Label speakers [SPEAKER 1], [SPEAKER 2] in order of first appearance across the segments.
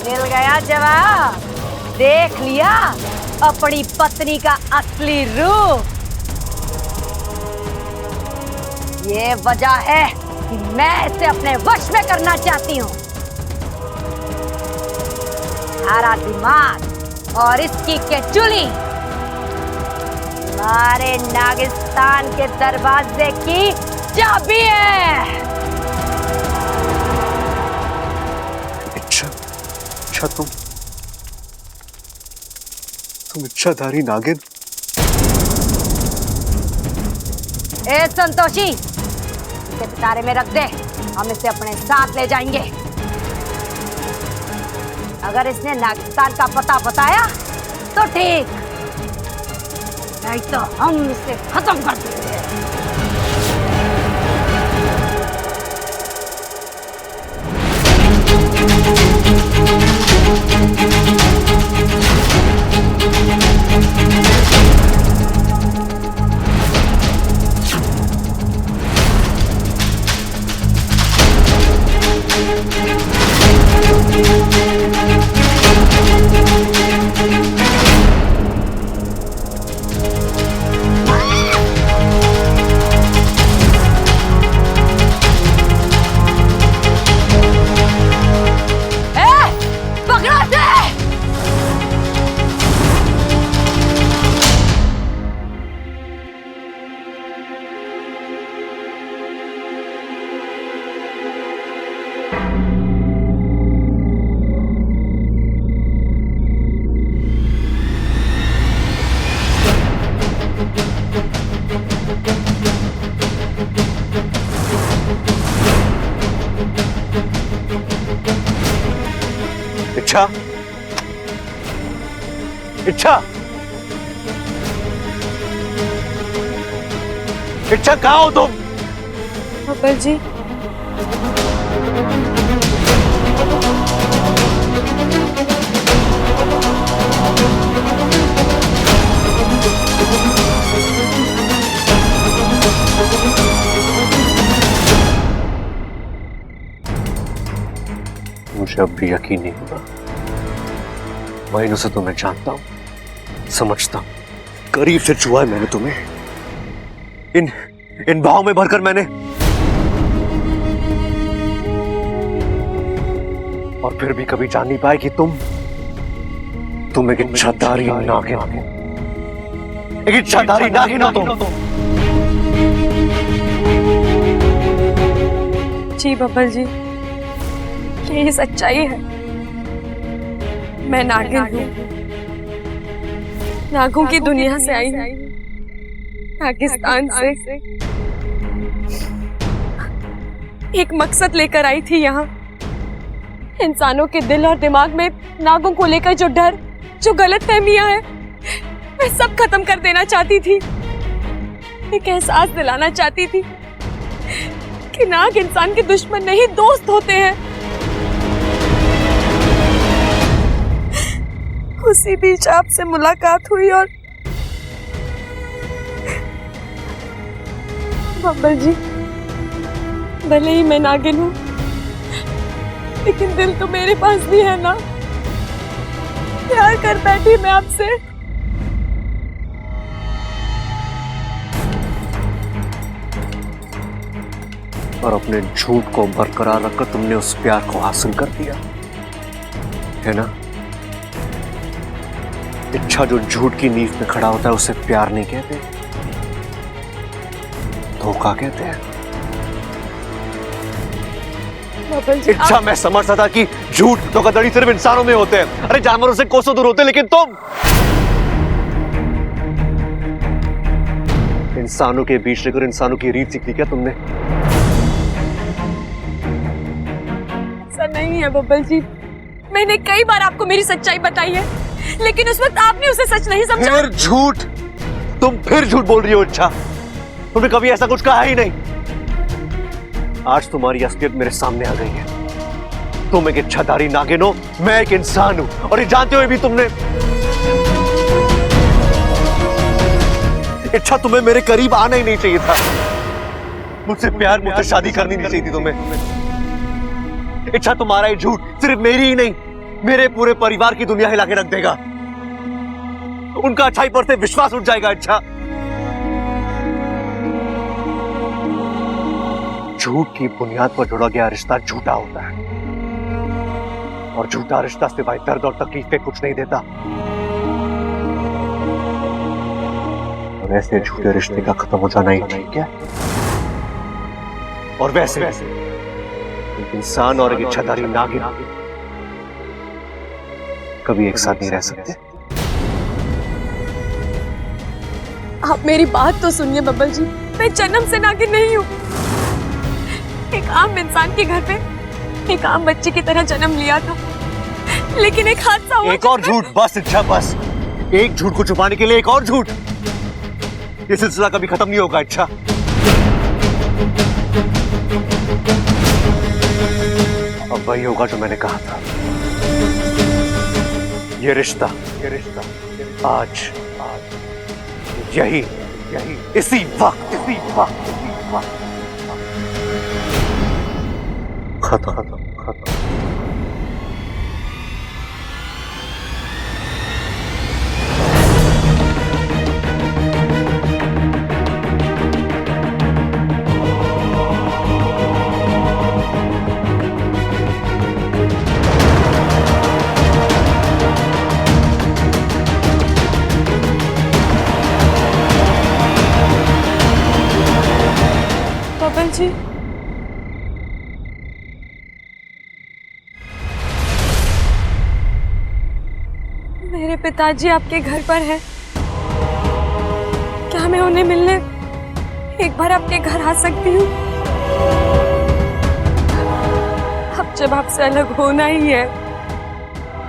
[SPEAKER 1] मिल गया जवाब। देख लिया अपनी पत्नी का असली रूप। ये वजह है कि मैं इसे अपने वश में करना चाहती हूँ। सारा दिमाग और इसकी केचुली हमारे नागिस्तान के दरवाजे की चाबी है।
[SPEAKER 2] अच्छा तुम इच्छाधारी नागिन।
[SPEAKER 1] ए संतोषी, इसे सितारे में रख दे, हम इसे अपने साथ ले जाएंगे। अगर इसने नागिस्तान का पता बताया तो ठीक, नहीं तो हम इसे खत्म कर देंगे।
[SPEAKER 2] इच्छा, इच्छा, इच्छा कहाँ हो तुम?
[SPEAKER 3] पापा जी,
[SPEAKER 2] मुझे अब भी यकीन नहीं होगा। महीनों से तुम्हें जानता हूं, समझता हूं, करीब से छुआ है मैंने तुम्हें। इन भाव में भरकर मैंने, और फिर भी कभी जान नहीं पाए कि तुम एक इच्छाधारी नागिन हो। एक इच्छाधारी नागिन हो तुम।
[SPEAKER 3] जी पापा जी, यही सच्चाई है। मैं नागिन हूँ, नागों की दुनिया से आई हूँ, पाकिस्तान से। एक मकसद लेकर आई थी यहाँ। इंसानों के दिल और दिमाग में नागों को लेकर जो डर, जो गलतफहमियां हैं, मैं सब खत्म कर देना चाहती थी। एक एहसास दिलाना चाहती थी कि नाग इंसान के दुश्मन नहीं, दोस्त होते हैं। उसी बीच आपसे मुलाकात हुई और बब्बर जी, भले ही मैं नागिन हूँ, लेकिन दिल तो मेरे पास भी है ना। प्यार कर बैठी मैं आपसे।
[SPEAKER 2] और अपने झूठ को बरकरार रखकर तुमने उस प्यार को हासिल कर दिया है ना। इच्छा जो झूठ की नींव में खड़ा होता है उसे प्यार नहीं कहते, धोखा कहते हैं। इच्छा, मैं समझता था कि झूठ, धोखाधड़ी सिर्फ इंसानों में होते हैं। अरे जानवरों से कोसों दूर होते हैं, लेकिन तुम इंसानों के बीच रहकर इंसानों की रीत सीख ली क्या तुमने?
[SPEAKER 3] ऐसा नहीं है बब्बल जी, मैंने कई बार आपको मेरी सच्चाई बताई है, लेकिन उस वक्त आपने उसे सच नहीं समझा।
[SPEAKER 2] फिर झूठ, तुम फिर झूठ बोल रही हो। इच्छा, तुमने कभी ऐसा कुछ कहा ही नहीं। आज तुम्हारी असलियत मेरे सामने आ गई है। तुम एक इच्छाधारी नागिन हो, मैं एक इंसान हूं, और ये जानते हुए भी तुमने। इच्छा, तुम्हें मेरे करीब आना ही नहीं चाहिए था। मुझसे प्यार, मुझसे शादी करनी नहीं चाहिए थी तुम्हें। इच्छा, तुम्हारा ये झूठ सिर्फ मेरी ही नहीं, मेरे पूरे परिवार की दुनिया हिला के रख देगा। उनका अच्छाई पर से विश्वास उठ जाएगा। अच्छा, झूठ की बुनियाद पर जुड़ा गया रिश्ता झूठा होता है, और झूठा रिश्ता सिवाय दर्द और तकलीफ के कुछ नहीं देता। और ऐसे झूठे रिश्ते का खत्म हो जाना ही ठीक है। और वैसे एक इंसान और एक इच्छाधारी नागिन कभी एक साथ नहीं रह सकते।
[SPEAKER 3] आप मेरी बात तो सुनिए बब्बल जी, मैं जन्म से नागिन नहीं हूँ। एक आम इंसान के घर पे एक आम बच्चे की तरह जन्म लिया था, लेकिन एक हादसा हुआ।
[SPEAKER 2] एक और झूठ, बस इच्छा, बस एक झूठ को छुपाने के लिए एक और झूठ। ये सिलसिला कभी खत्म नहीं होगा। इच्छा, अब वही होगा जो मैंने कहा था। ये रिश्ता आज यही इसी वक्त खत्म।
[SPEAKER 3] बब्बल जी, मेरे पिताजी आपके घर पर हैं। क्या मैं उन्हें मिलने एक बार आपके घर आ सकती हूँ? अब जब आपसे अलग होना ही है,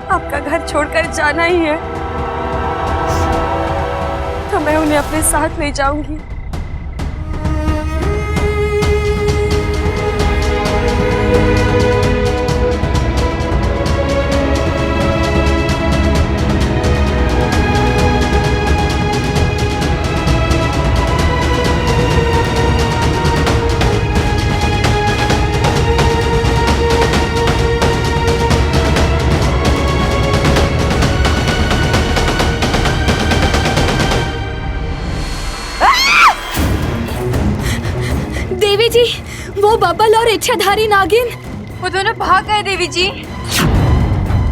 [SPEAKER 3] आपका घर छोड़कर जाना ही है, तो मैं उन्हें अपने साथ ले जाऊंगी।
[SPEAKER 4] देवी जी, वो बबल और इच्छाधारी नागिन,
[SPEAKER 3] वो दोनों भाग गए देवी जी।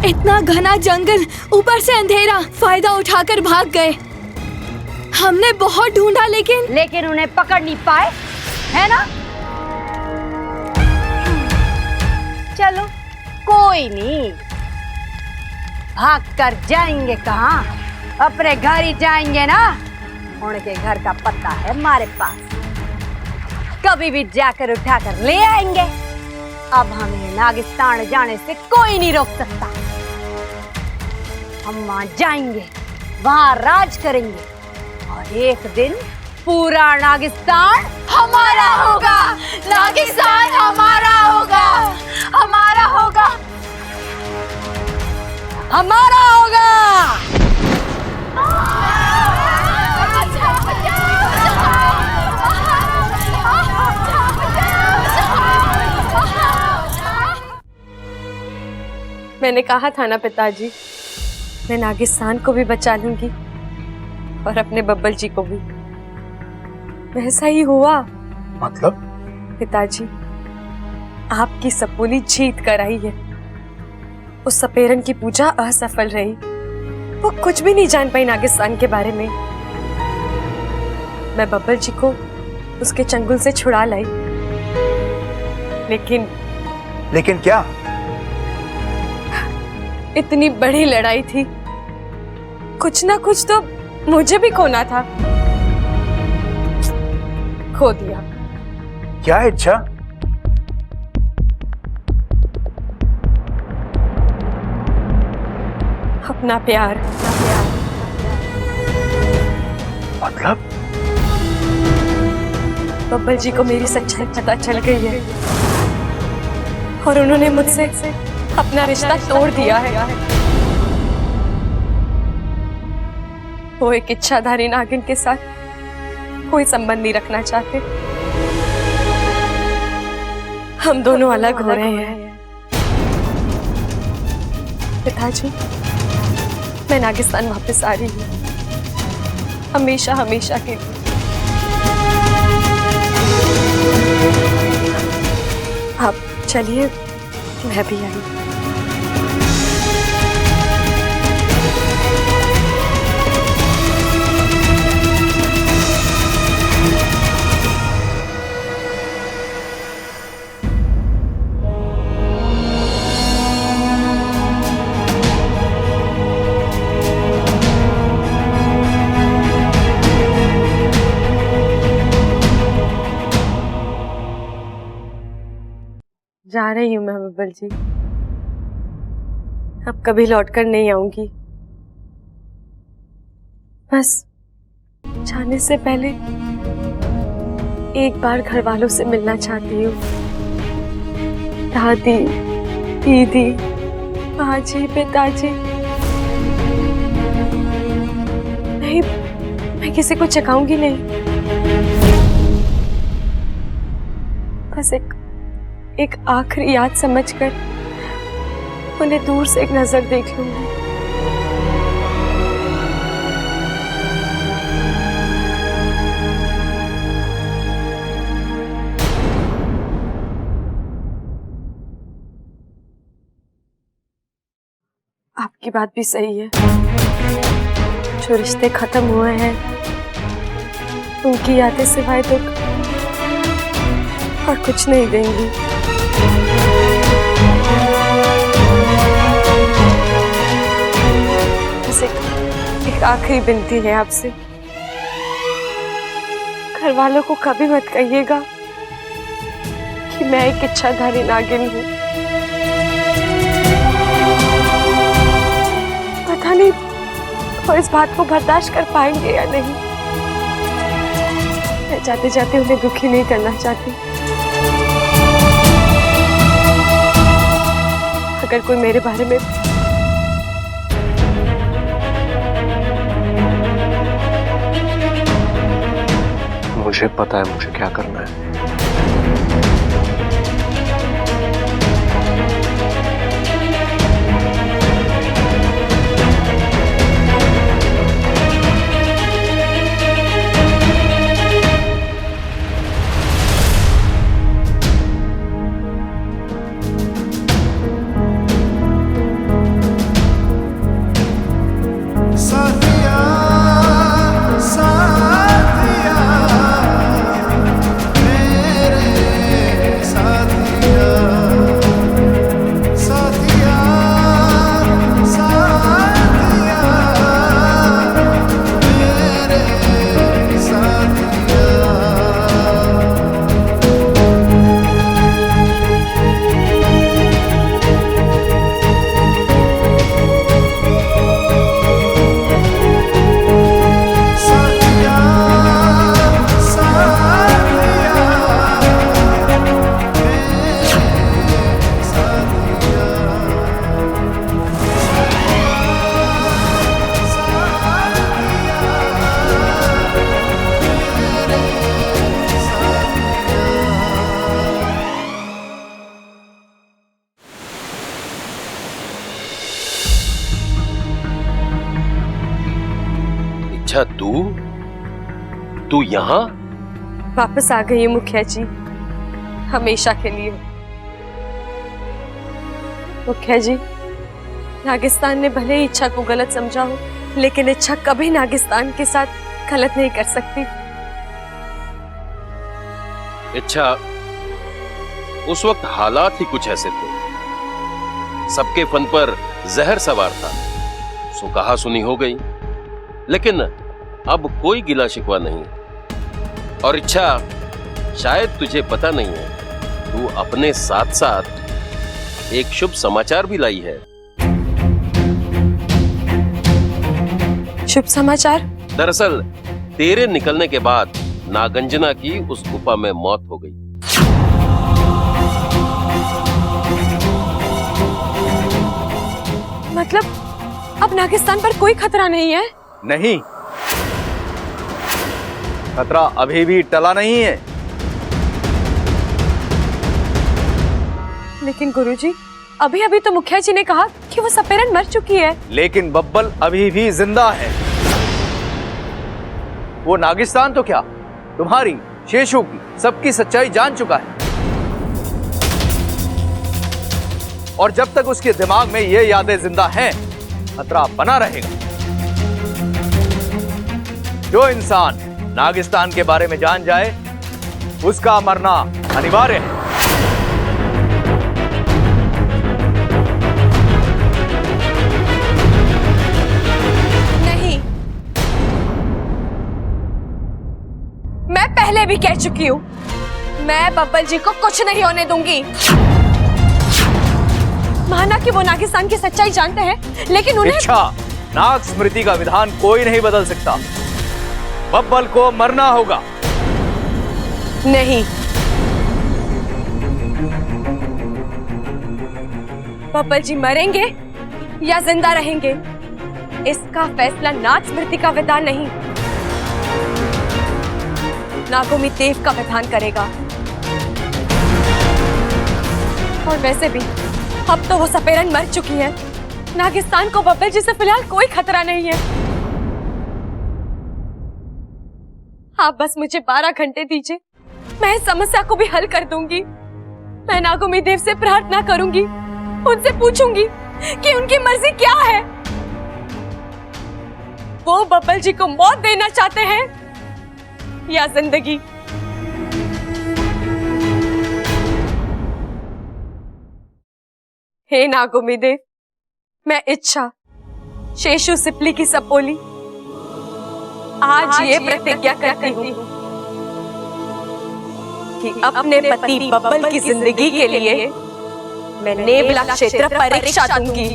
[SPEAKER 4] इतना घना जंगल, ऊपर से अंधेरा, फायदा उठाकर भाग गए। हमने बहुत ढूंढा लेकिन
[SPEAKER 1] उन्हें पकड़ नहीं पाए, है ना? चलो कोई नहीं, भाग कर जाएंगे कहाँ? अपने घर ही जाएंगे ना। उनके घर का पता है हमारे पास, कभी भी जाकर उठाकर ले आएंगे। अब हमें नागिस्तान जाने से कोई नहीं रोक सकता। हम वहां जाएंगे, वहां राज करेंगे, और एक दिन पूरा नागिस्तान हमारा होगा। नागिस्तान हमारा होगा, हमारा होगा, हमारा होगा।
[SPEAKER 3] मैंने कहा था ना पिताजी, मैं नागिस्तान को भी बचा लूंगी और अपने बब्बल जी को भी। वैसा ही हुआ।
[SPEAKER 5] मतलब?
[SPEAKER 3] पिताजी, आपकी सपोली जीत कर आई है। उस सपेरन की पूजा असफल रही। वो कुछ भी नहीं जान पाई नागिस्तान के बारे में। मैं बब्बल जी को उसके चंगुल से छुड़ा लाई,
[SPEAKER 5] लेकिन क्या?
[SPEAKER 3] इतनी बड़ी लड़ाई थी, कुछ ना कुछ तो मुझे भी खोना था। खो दिया।
[SPEAKER 5] क्या इच्छा?
[SPEAKER 3] अपना प्यार।
[SPEAKER 5] मतलब?
[SPEAKER 3] बब्बल जी को मेरी सच्चाई पता चल गई है और उन्होंने मुझसे अपना रिश्ता तोड़ दिया है। वो एक इच्छाधारी नागिन के साथ कोई संबंध नहीं रखना चाहते। हम दोनों अलग हो रहे हैं। पिताजी, मैं नागिस्तान वापस आ रही हूँ, हमेशा हमेशा के लिए। आप चलिए, मैं भी आई। जा रही हूँ मैं बब्बल जी, अब कभी लौटकर नहीं आऊंगी। बस जाने से पहले एक बार घर वालों से मिलना चाहती हूँ। दादी, दीदी, बाजी, पिताजी। नहीं, मैं किसी को चकाऊंगी नहीं। बस एक आखिरी याद समझकर उन्हें दूर से एक नजर देख लूंगी। आपकी बात भी सही है, जो रिश्ते खत्म हुए हैं उनकी यादें सिवाय दुख और कुछ नहीं देंगी। बस एक आखिरी विनती है आपसे, घर वालों को कभी मत कहिएगा कि मैं एक इच्छाधारी नागिन हूँ। पता नहीं वो इस बात को बर्दाश्त कर पाएंगे या नहीं। मैं जाते जाते उन्हें दुखी नहीं करना चाहती। अगर कोई मेरे बारे में
[SPEAKER 2] मुझे पता है मुझे क्या करना है।
[SPEAKER 6] अच्छा, तू यहाँ?
[SPEAKER 3] वापस आ गई मुखिया जी, हमेशा के लिए। मुखिया जी, नागिस्तान ने भले ही इच्छा को गलत समझा हो, लेकिन इच्छा कभी नागिस्तान के साथ गलत नहीं कर सकती।
[SPEAKER 6] इच्छा, उस वक्त हालात ही कुछ ऐसे थे, सबके फन पर जहर सवार था, सो कहा सुनी हो गई। लेकिन अब कोई गिला शिकवा नहीं। और इच्छा, शायद तुझे पता नहीं है, तू अपने साथ साथ एक शुभ समाचार भी लाई है।
[SPEAKER 3] शुभ समाचार?
[SPEAKER 6] दरअसल तेरे निकलने के बाद नागंजना की उस गुफा में मौत हो गई।
[SPEAKER 3] मतलब अब नागिस्तान पर कोई खतरा नहीं है?
[SPEAKER 5] नहीं, खतरा अभी भी टला नहीं है।
[SPEAKER 3] लेकिन गुरुजी, अभी अभी तो मुखिया जी ने कहा कि वो सपेरन मर चुकी है।
[SPEAKER 5] लेकिन बब्बल अभी भी जिंदा है। वो नागिस्तान तो क्या, तुम्हारी, शेषू की, सबकी सच्चाई जान चुका है। और जब तक उसके दिमाग में ये यादें जिंदा हैं, खतरा बना रहेगा। जो इंसान नागिस्तान के बारे में जान जाए, उसका मरना अनिवार्य है।
[SPEAKER 3] नहीं, मैं पहले भी कह चुकी हूं, मैं बब्बल जी को कुछ नहीं होने दूंगी। माना कि वो नागिस्तान की सच्चाई जानते हैं, लेकिन उन्हें
[SPEAKER 5] इच्छा, नाग स्मृति का विधान कोई नहीं बदल सकता। बब्बल को मरना होगा।
[SPEAKER 3] नहीं, बब्बल जी मरेंगे या जिंदा रहेंगे, इसका फैसला नाग स्मृति का विधान नहीं, नागोमी देव का विधान करेगा। और वैसे भी अब तो वो सपेरन मर चुकी है। नागिस्तान को बब्बल जी से फिलहाल कोई खतरा नहीं है। आप बस मुझे 12 घंटे दीजिए, मैं इस समस्या को भी हल कर दूंगी। मैं नागोमी देव से प्रार्थना करूंगी, उनसे पूछूंगी कि उनकी मर्जी क्या है। वो बब्बल जी को मौत देना चाहते हैं या जिंदगी। हे नागोमी देव, मैं इच्छा, शेषु सिपली की सपोली आज ये प्रतिज्ञा करती हूँ कि अपने पति बब्बल की जिंदगी के लिए मैं नेवला क्षेत्र परीक्षा दूंगी।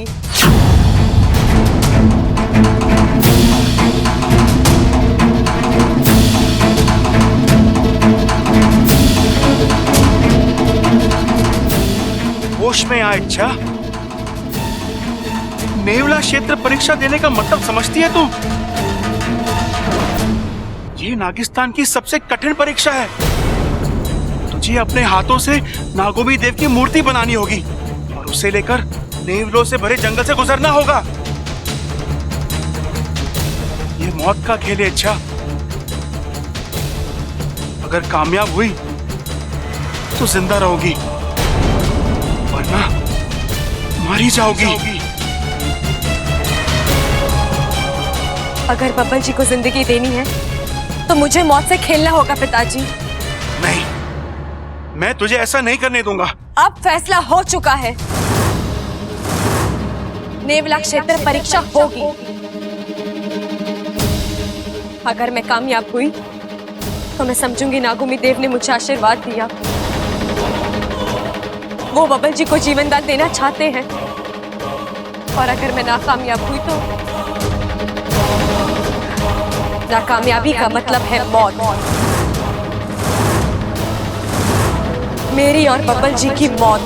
[SPEAKER 7] होश में आ इच्छा। नेवला क्षेत्र परीक्षा देने का मतलब समझती है तू? ये नागिस्तान की सबसे कठिन परीक्षा है। तुझे अपने हाथों से नागोमी देव की मूर्ति बनानी होगी और उसे लेकर नेवलों से भरे जंगल से गुजरना होगा। ये मौत का खेल है इच्छा। अगर कामयाब हुई तो जिंदा रहोगी, वरना मारी जाओगी।
[SPEAKER 3] अगर बब्बल जी को जिंदगी देनी है तो मुझे मौत से खेलना होगा पिताजी।
[SPEAKER 7] नहीं, मैं तुझे ऐसा नहीं करने दूंगा।
[SPEAKER 3] अब फैसला हो चुका है, नेवला क्षेत्र परीक्षा होगी। अगर मैं कामयाब हुई तो मैं समझूंगी नागोमी देव ने मुझे आशीर्वाद दिया। वो बब्बल जी को जीवन दान देना चाहते हैं। और अगर मैं नाकामयाब हुई तो नाकामयाबी का मतलब है मौत। मेरी और बब्बल जी की मौत।